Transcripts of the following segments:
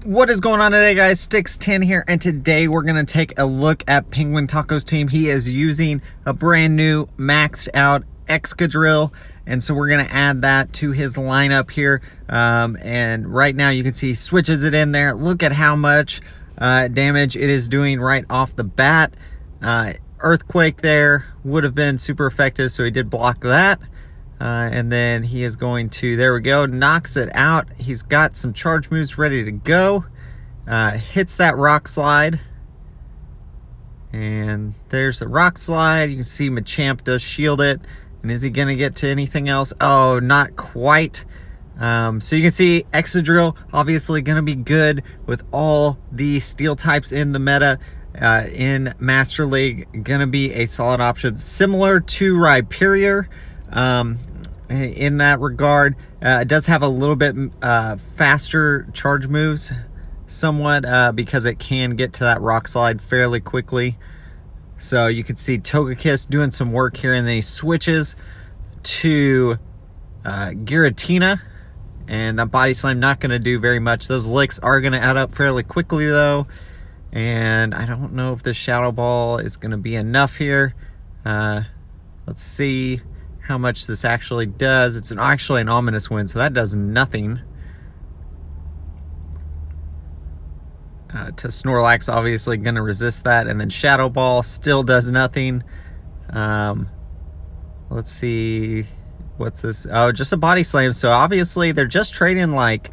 What is going on today, guys? Sticks10 here, and today we're going to take a look at PenguinTacos team. He is using a brand new maxed out Excadrill, and so we're going to add that to his lineup here. And right now you can see he switches it in there. Look at how much damage it is doing right off the bat. Earthquake there would have been super effective, so he did block that. And then he is going to, there we go, knocks it out. He's got some charge moves ready to go. Hits that rock slide. And there's the rock slide. You can see Machamp does shield it. And is he going to get to anything else? Oh, not quite. So you can see Excadrill obviously going to be good with all the steel types in the meta. In Master League, going to be a solid option. Similar to Rhyperior. In that regard, it does have a little bit faster charge moves somewhat because it can get to that rock slide fairly quickly. So you can see Togekiss doing some work here, and then he switches to Giratina, and that Body Slam not going to do very much. Those licks are going to add up fairly quickly though, and I don't know if the Shadow Ball is going to be enough here. Let's see how much this actually does. It's actually an Ominous Wind, so that does nothing. To Snorlax, obviously going to resist that, and then Shadow Ball still does nothing. Let's see, what's this? Oh, just a Body Slam. So obviously they're just trading like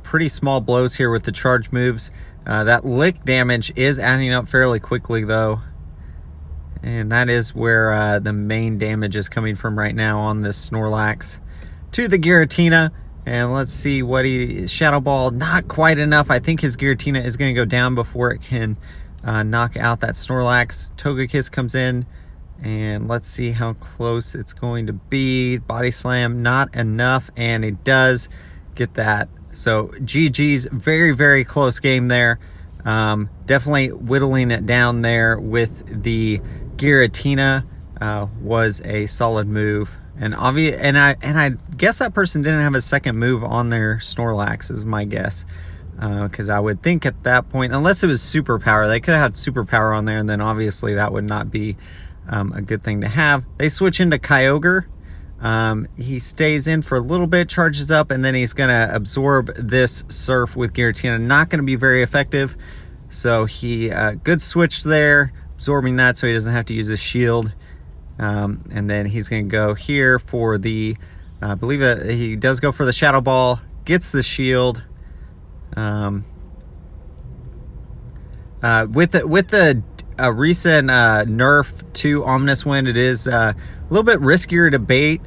pretty small blows here with the charge moves. That lick damage is adding up fairly quickly though. And that is where the main damage is coming from right now on this Snorlax. To the Giratina, and let's see what Shadow Ball, not quite enough. I think his Giratina is going to go down before it can knock out that Snorlax. Togekiss comes in, and let's see how close it's going to be. Body Slam, not enough, and it does get that. So GG's, very, very close game there. Definitely whittling it down there with the Giratina was a solid move, and I guess that person didn't have a second move on their Snorlax is my guess, because I would think at that point, unless it was superpower, they could have had superpower on there, and then obviously that would not be a good thing to have. They switch into Kyogre. He stays in for a little bit, charges up, and then he's gonna absorb this Surf with Giratina. Not gonna be very effective, so he good switch there, absorbing that so he doesn't have to use his shield. And then he's going to go here for the, I believe that he does go for the Shadow Ball, gets the shield. With the recent nerf to Ominous Wind, it is a little bit riskier to bait,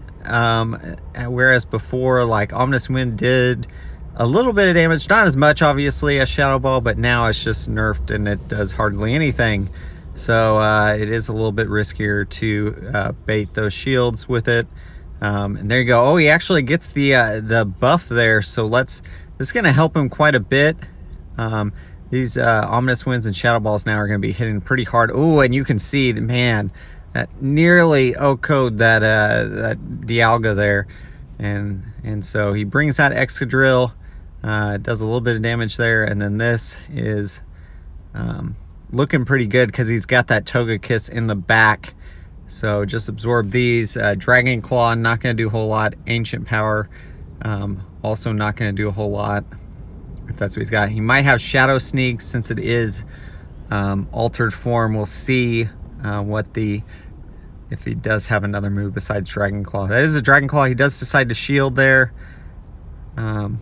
whereas before, like, Ominous Wind did a little bit of damage, not as much obviously as Shadow Ball, but now it's just nerfed and it does hardly anything. So it is a little bit riskier to bait those shields with it. And there you go. Oh, he actually gets the buff there. So this is going to help him quite a bit. These Ominous Winds and Shadow Balls now are going to be hitting pretty hard. Oh, and you can see, man, that nearly OHKO'd that Dialga there. And so he brings out Excadrill, does a little bit of damage there, and then this is looking pretty good because he's got that Togekiss in the back. So just absorb these. Dragon Claw, not going to do a whole lot. Ancient Power, also not going to do a whole lot, if that's what he's got. He might have Shadow Sneak since it is altered form. We'll see if he does have another move besides Dragon Claw. That is a Dragon Claw. He does decide to shield there. And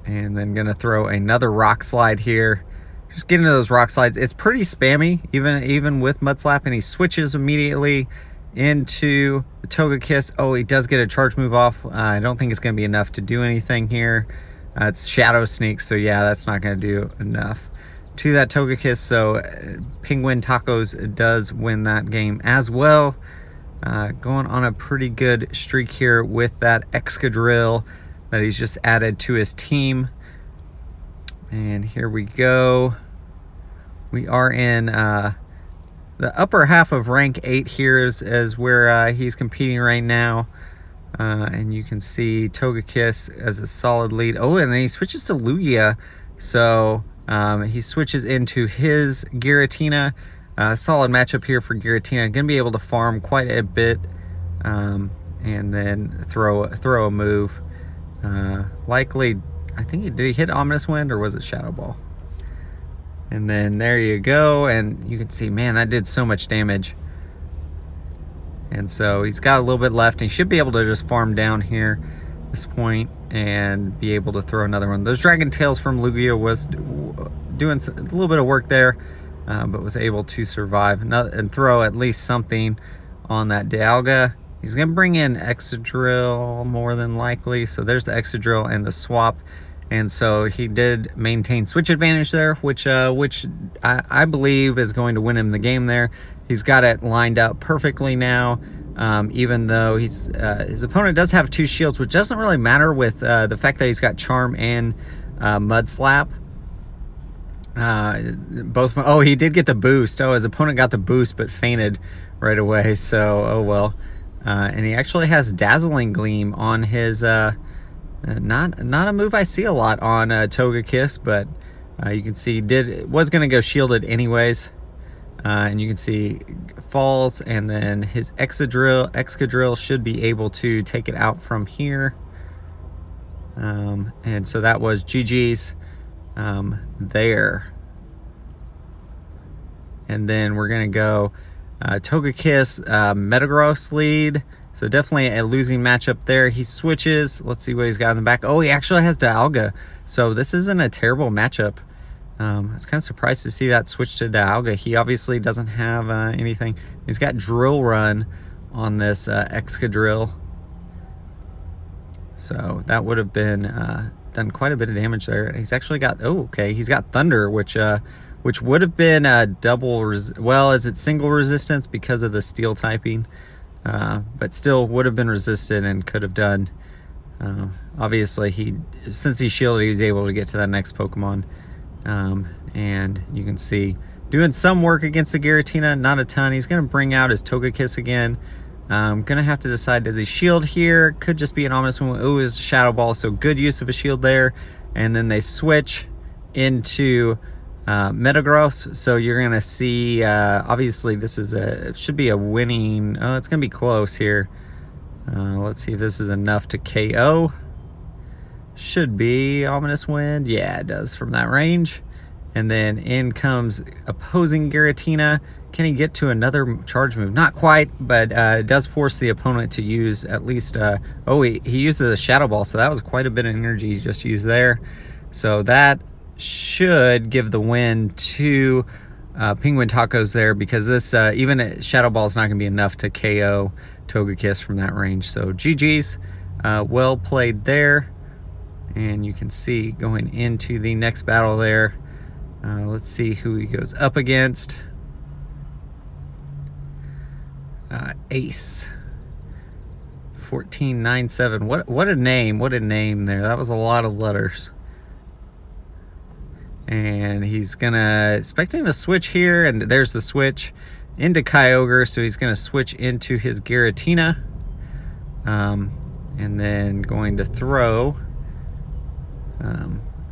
then going to throw another Rock Slide here. Just get into those rock slides. It's pretty spammy, even with Mud Slap, and he switches immediately into the Togekiss. Oh, he does get a charge move off. I don't think it's going to be enough to do anything here. It's Shadow Sneak, so yeah, that's not going to do enough to that Togekiss. So PenguinTacos does win that game as well. Going on a pretty good streak here with that Excadrill that he's just added to his team. And here we go. We are in the upper half of rank 8 here is where he's competing right now. And you can see Togekiss as a solid lead. Oh, and then he switches to Lugia. So he switches into his Giratina. Solid matchup here for Giratina. Going to be able to farm quite a bit, and then throw a move. Likely, I think did he hit Ominous Wind or was it Shadow Ball? And then there you go, and you can see, man, that did so much damage. And so he's got a little bit left. And he should be able to just farm down here at this point and be able to throw another one. Those Dragon Tails from Lugia was doing a little bit of work there, but was able to survive and throw at least something on that Dialga. He's going to bring in Excadrill more than likely. So there's the Excadrill and the swap. And so he did maintain switch advantage there, which I believe is going to win him the game there. He's got it lined up perfectly now, even though his opponent does have 2 shields, which doesn't really matter with the fact that he's got Charm and Mud Slap. Oh, he did get the boost. Oh, his opponent got the boost but fainted right away, so oh well. And he actually has Dazzling Gleam on his... not a move I see a lot on Togekiss, but you can see was going to go shielded anyways. And you can see falls, and then his Excadrill should be able to take it out from here. And so that was GG's there. And then we're going to go Togekiss, Metagross lead. So definitely a losing matchup there. He switches. Let's see what he's got in the back. Oh, he actually has Dialga. So this isn't a terrible matchup. I was kind of surprised to see that switch to Dialga. He obviously doesn't have anything. He's got Drill Run on this Excadrill. So that would have been done quite a bit of damage there. He's actually got, oh, okay, he's got Thunder, which would have been a double, well, is it single resistance because of the steel typing? But still would have been resisted and could have done. Obviously, since he shielded, he was able to get to that next Pokemon. And you can see doing some work against the Giratina, not a ton. He's going to bring out his Togekiss again. Going to have to decide, does he shield here? Could just be an Ominous Wind. Oh, his Shadow Ball, so good use of a shield there. And then they switch into Metagross. So you're going to see, obviously this is should be a winning, oh, it's going to be close here. Let's see if this is enough to KO. Should be Ominous Wind. Yeah, it does from that range. And then in comes opposing Giratina. Can he get to another charge move? Not quite, but it does force the opponent to use at least... oh, he uses a Shadow Ball, so that was quite a bit of energy he just used there. So that should give the win to PenguinTacos there, because this even a Shadow Ball is not going to be enough to KO Togekiss from that range. So GG's. Well played there. And you can see going into the next battle there. Let's see who he goes up against. Ace 1497. What a name! What a name there. That was a lot of letters. And he's expecting the switch here, and there's the switch into Kyogre. So he's gonna switch into his Giratina, and then going to throw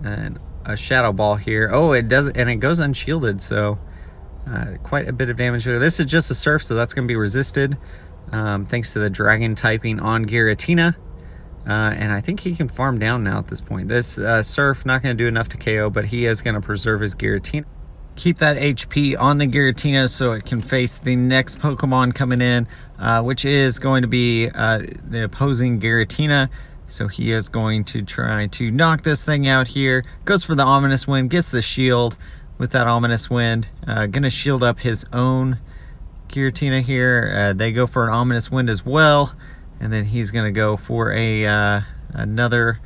and a Shadow Ball here. Oh, it does, and it goes unshielded, so quite a bit of damage there. This is just a Surf, so that's going to be resisted thanks to the Dragon typing on Giratina. And I think he can farm down now at this point. This Surf not going to do enough to KO, but he is going to preserve his Giratina. Keep that HP on the Giratina so it can face the next Pokemon coming in, which is going to be the opposing Giratina. So he is going to try to knock this thing out here. Goes for the Ominous Wind, gets the shield with that Ominous Wind. Gonna shield up his own Giratina here. They go for an Ominous Wind as well. And then he's gonna go for another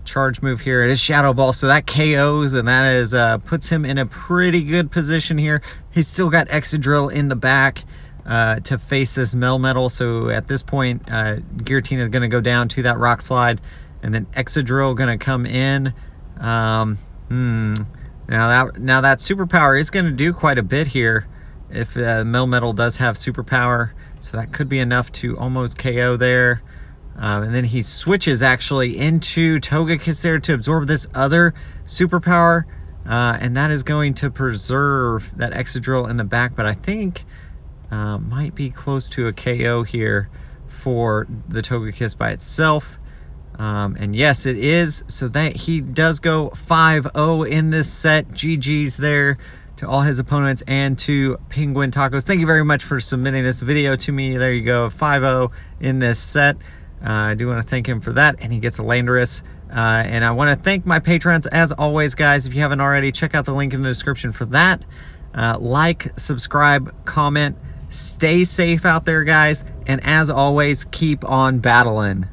charge move here. It is Shadow Ball, so that KOs, and that is puts him in a pretty good position here. He's still got Excadrill in the back to face this Melmetal. So at this point, Giratina is going to go down to that Rock Slide, and then Excadrill going to come in. Now that Superpower is going to do quite a bit here if Melmetal does have Superpower. So that could be enough to almost KO there. And then he switches actually into Togekiss there to absorb this other superpower. And that is going to preserve that Excadrill in the back, but I think might be close to a KO here for the Togekiss by itself. And yes, it is. So that he does go 5-0 in this set. GG's there to all his opponents and to PenguinTacos. Thank you very much for submitting this video to me. There you go, 5-0 in this set. I do want to thank him for that, and he gets a Landorus. And I want to thank my patrons as always, guys. If you haven't already, check out the link in the description for that. Like, subscribe, comment. Stay safe out there, guys. And as always, keep on battling.